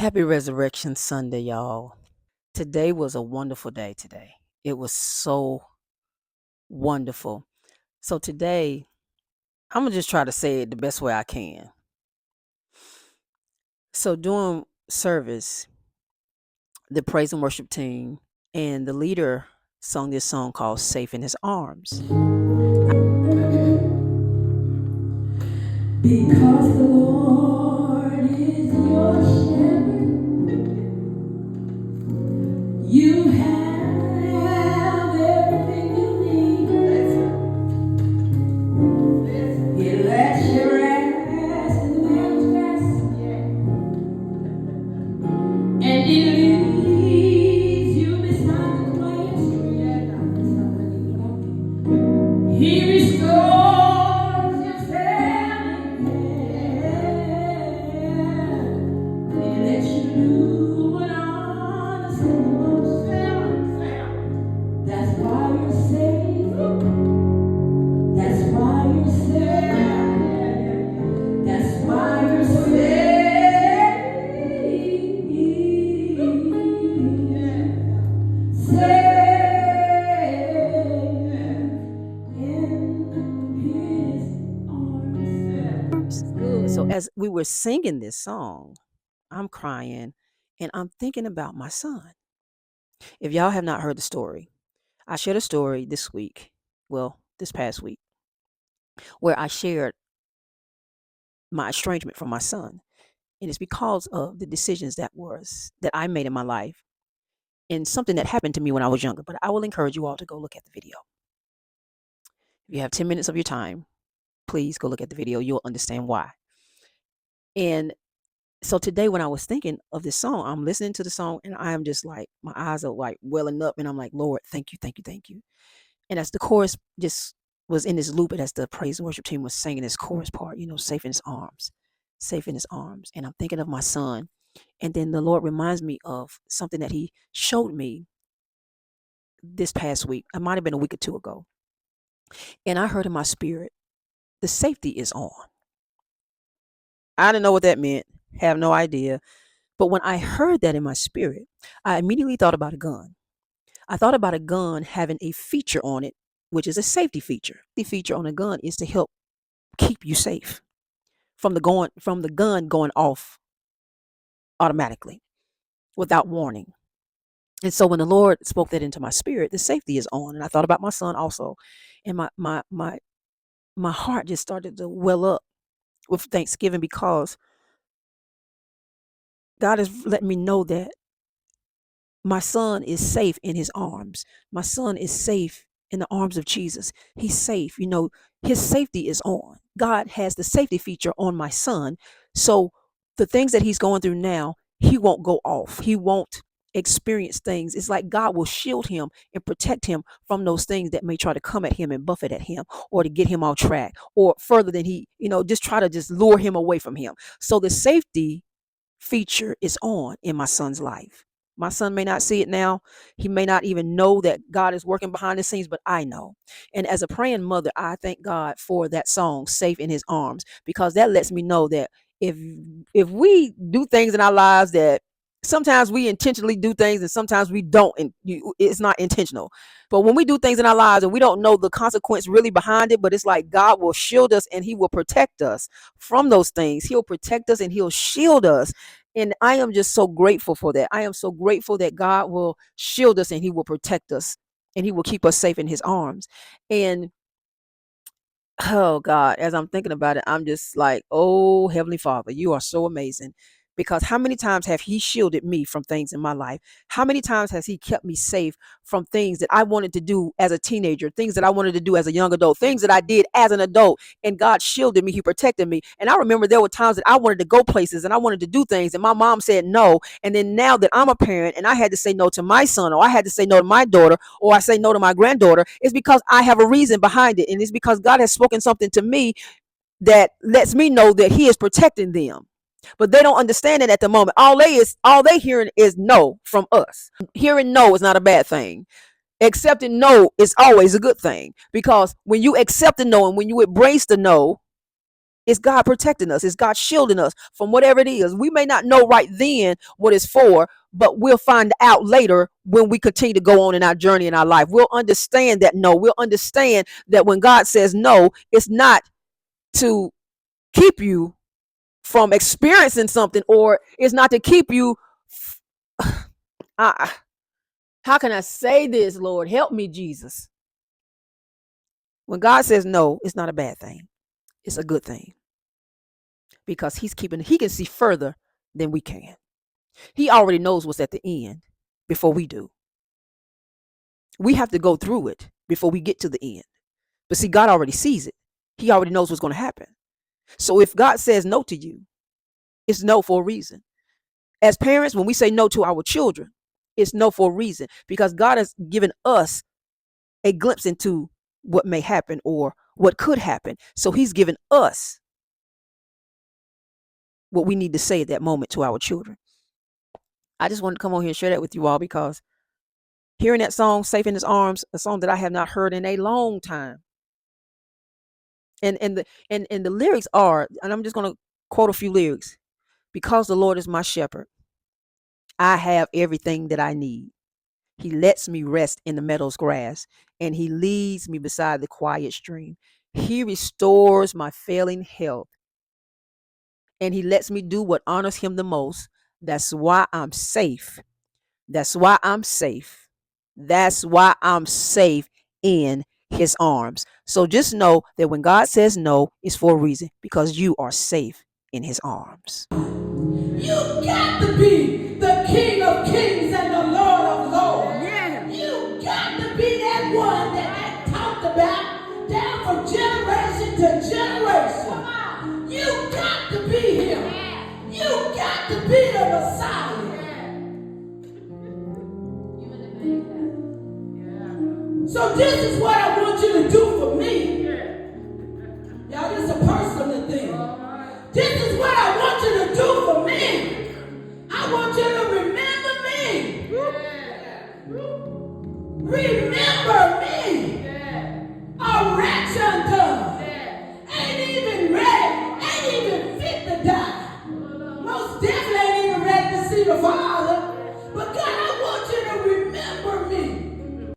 Happy Resurrection Sunday, y'all. Today was a wonderful day today. It was so wonderful. So today, I'm going to just try to say it the best way I can. So during service, the praise and worship team and the leader sung this song called Safe in His Arms. Because the Lord is your shepherd, you have everything you need. He lets you rest in the meadows and He leads you beside the quiet stream. He restores your failing hand. He lets you do what honest and that's why you're safe. That's why you're safe. That's why you're safe. Good. So as we were singing this song, I'm crying and I'm thinking about my son. If y'all have not heard the story, I shared a story this week, well, this past week, where I shared my estrangement from my son. And it's because of the decisions that I made in my life and something that happened to me when I was younger. But I will encourage you all to go look at the video. If you have 10 minutes of your time, please go look at the video. You'll understand why. And so today when I was thinking of this song, I'm listening to the song and I am just like, my eyes are like welling up and I'm like, Lord, thank you, thank you, thank you. And as the chorus just was in this loop, and as the praise and worship team was singing this chorus part, safe in his arms, safe in his arms. And I'm thinking of my son. And then the Lord reminds me of something that he showed me this past week. It might have been a week or two ago. And I heard in my spirit, the safety is on. I didn't know what that meant, have no idea. But when I heard that in my spirit, I immediately thought about a gun. I thought about a gun having a feature on it, which is a safety feature. The feature on a gun is to help keep you safe from the gun going off automatically without warning. And so when the Lord spoke that into my spirit, the safety is on. And I thought about my son also. And my heart just started to well up with thanksgiving because God has let me know that my son is safe in his arms. My son is safe in the arms of Jesus. He's safe. His safety is on. God has the safety feature on my son. So the things that he's going through now, he won't go off. He won't experience things. It's like God will shield him and protect him from those things that may try to come at him and buffet at him or to get him off track or further than just try to just lure him away from him. So the safety feature is on in my son's life. My son may not see it now. He may not even know that God is working behind the scenes, but I know. And as a praying mother, I thank God for that song, Safe in His Arms, because that lets me know that if we do things in our lives that sometimes we intentionally do things and sometimes we don't, and it's not intentional. But when we do things in our lives and we don't know the consequence really behind it, but it's like God will shield us and He will protect us from those things. He'll protect us and He'll shield us. And I am just so grateful for that. I am so grateful that God will shield us and He will protect us and He will keep us safe in His arms. And oh God, as I'm thinking about it, I'm just like, oh, Heavenly Father, you are so amazing. Because how many times have He shielded me from things in my life? How many times has He kept me safe from things that I wanted to do as a teenager, things that I wanted to do as a young adult, things that I did as an adult, and God shielded me, He protected me. And I remember there were times that I wanted to go places and I wanted to do things, and my mom said no. And then now that I'm a parent and I had to say no to my son, or I had to say no to my daughter, or I say no to my granddaughter, it's because I have a reason behind it. And it's because God has spoken something to me that lets me know that He is protecting them. But they don't understand it at the moment. All they hearing is no from us. Hearing no is not a bad thing. Accepting no is always a good thing, because when you accept the no and when you embrace the no, It's God protecting us. It's God shielding us from whatever it is. We may not know right then what it's for, but we'll find out later when we continue to go on in our journey in our life. We'll understand that no. We'll understand that when God says no, it's not to keep you from experiencing something, or it's not to keep you. How can I say this, Lord? Help me, Jesus. When God says no, it's not a bad thing. It's a good thing. Because he can see further than we can. He already knows what's at the end before we do. We have to go through it before we get to the end. But see, God already sees it. He already knows what's going to happen. So if God says no to you, it's no for a reason. As parents, when we say no to our children, it's no for a reason, because God has given us a glimpse into what may happen or what could happen. So he's given us what we need to say at that moment to our children. I just wanted to come on here and share that with you all, because hearing that song, Safe in His Arms, a song that I have not heard in a long time. And the lyrics are, and I'm just going to quote a few lyrics. Because the Lord is my shepherd, I have everything that I need. He lets me rest in the meadow's grass, and he leads me beside the quiet stream. He restores my failing health, and he lets me do what honors him the most. That's why I'm safe. That's why I'm safe. That's why I'm safe in his arms. So just know that when God says no, it's for a reason, because you are safe in his arms. You got to be the King of Kings and the Lord of Lords. Yeah. You got to be that one that I talked about down from generation to generation. You got to be him. You got to be the Messiah. So this is what I want you to do for me. Y'all, this is a personal thing. This is what I want you to do for me. I want you to remember me. Remember